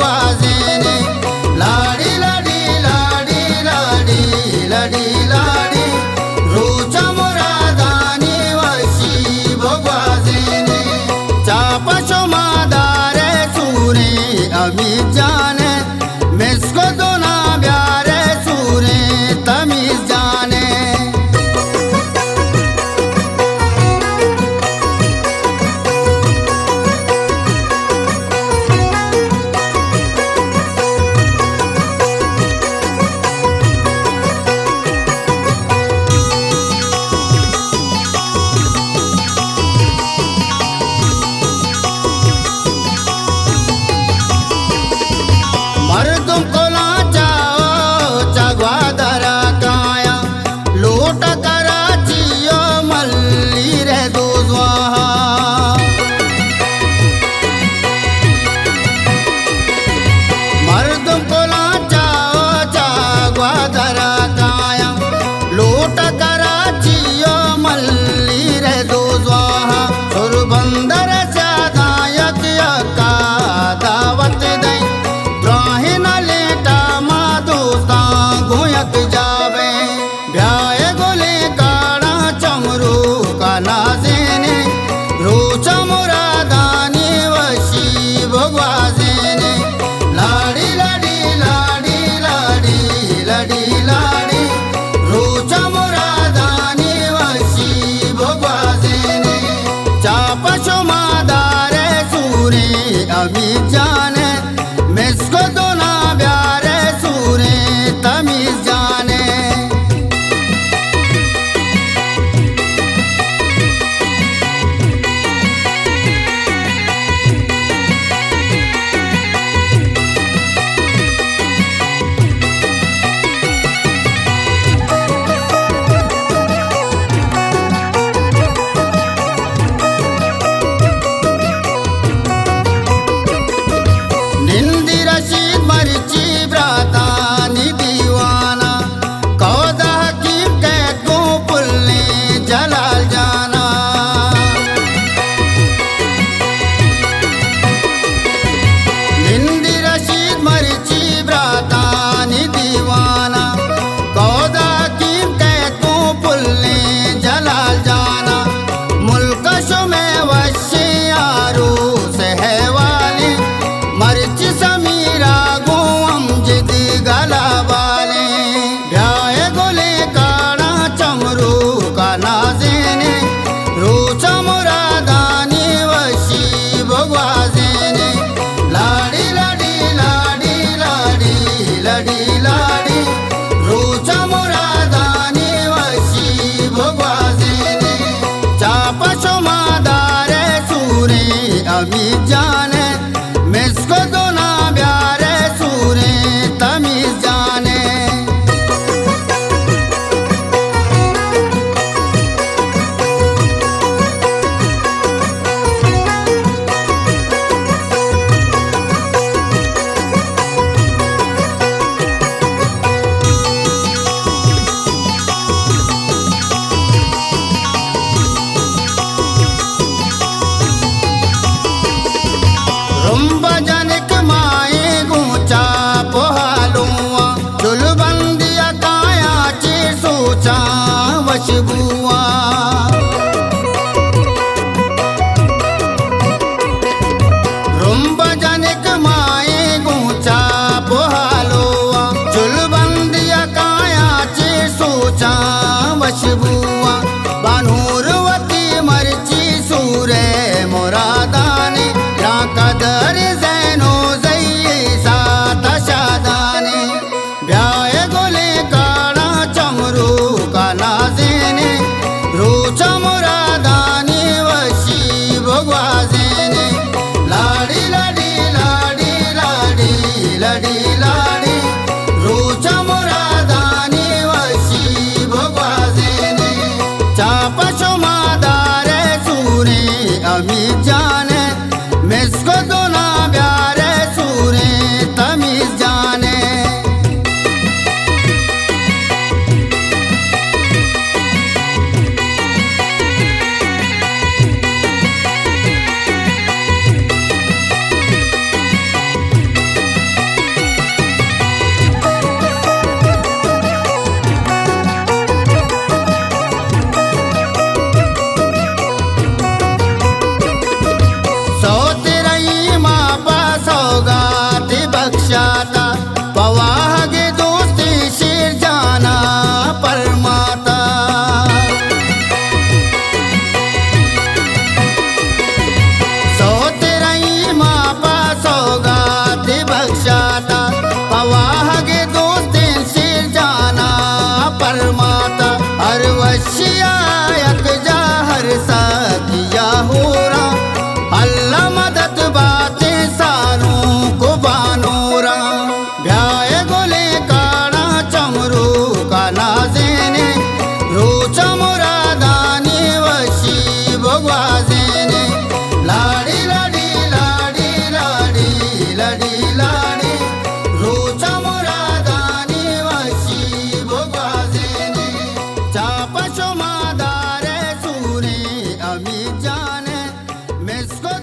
भगवाजेने लाडी लाडी लाडी लाडी लाडी लाडी रोचा मुरादानी वशी भगवाजेने चापशो मादारे सूरे अमी जाने मिसको दोना ब्यारे सूरे तमीज जाने मर्दुम को लाचाओ चगवा दरा काया लोट करा जियो मल्ली रे दो स्वाहा मर्दुम को लाचाओ चगवा दरा काया लोट करा जियो मल्ली रे दो स्वाहा सुरबंदर सादायक का दावत दई जावे ब्याह गोले काड़ा चमरू का नाजेने रोचा मुरादानी वशी भगवाजेने लाडी लाडी लाडी लाडी लाडी लाडी रोचा मुरादानी वशी भगवाजेने चापशो मादारे सूरे अमी जाने मिसको दोना ब्यारे सूरे तमीज जाने निंदी रशीद मरिची ब्राता दीवाना कौदा हकीम कैद को पुलने जलाल जाना निंदी रशीद मरिची ब्राता दीवाना कौदा हकीम कैद को पुलने जलाल जाना मुल्क शो में वशियारू से है वाली मरिच समीरा गो अमजद गला वाले ब्याह गोले काड़ा चमरू का नाजेने रोचा मुरादानी वशी भगवाजेने लाडी लाडी लाडी लाडी लाडी लाडी रोचा मुरादानी वशी भगवाजेने चापशो मादारे सूरे अमी जाने मिसको दोना ब्यारे सूरे तमीज जाने रुम्बा जनक माए गुचा पोहालुआ जुलबंदिया काया चे सोचा वशबुआ रुम्बा जनक माए गुचा पोहालुआ जुलबंदिया काया चे सोचा वशबुआ बानूरवती मरची सूरे मुरादाने कदर जैनो जैसा तशादाने ब्याह गोले काड़ा चमरू का नाजेने रोचा मुरादानी वशी भगवाजेने लाडी लाडी लाडी लाडी लाडी लाडी रोचा मुरादानी वशी भगवाजेने चापशो मादारे सूरे अमी जाने मिसको दोना ब्यारे सूरे तमीज जाने बख्शाता पवाहगे दोस्ती शेर जाना परमाता सोतेरई मापा सौगात बख्शाता पवाहगे दोस्ती शेर जाना परमाता हर वशिया यक जा हर साथिया हो रहा अल्लाह मदद बातें सानू को बानोरा भ्याय गोले काड़ा चमरू का नाजेने रोचा मुरादानी वशी भगवाजेने लाड़ी लाड़ी लाड़ी लाड़ी लाड़ी लाड़ी रोचा मुरादानी वशी भगवाजेने चापशो मादारे सूरे अमी जाने मिसको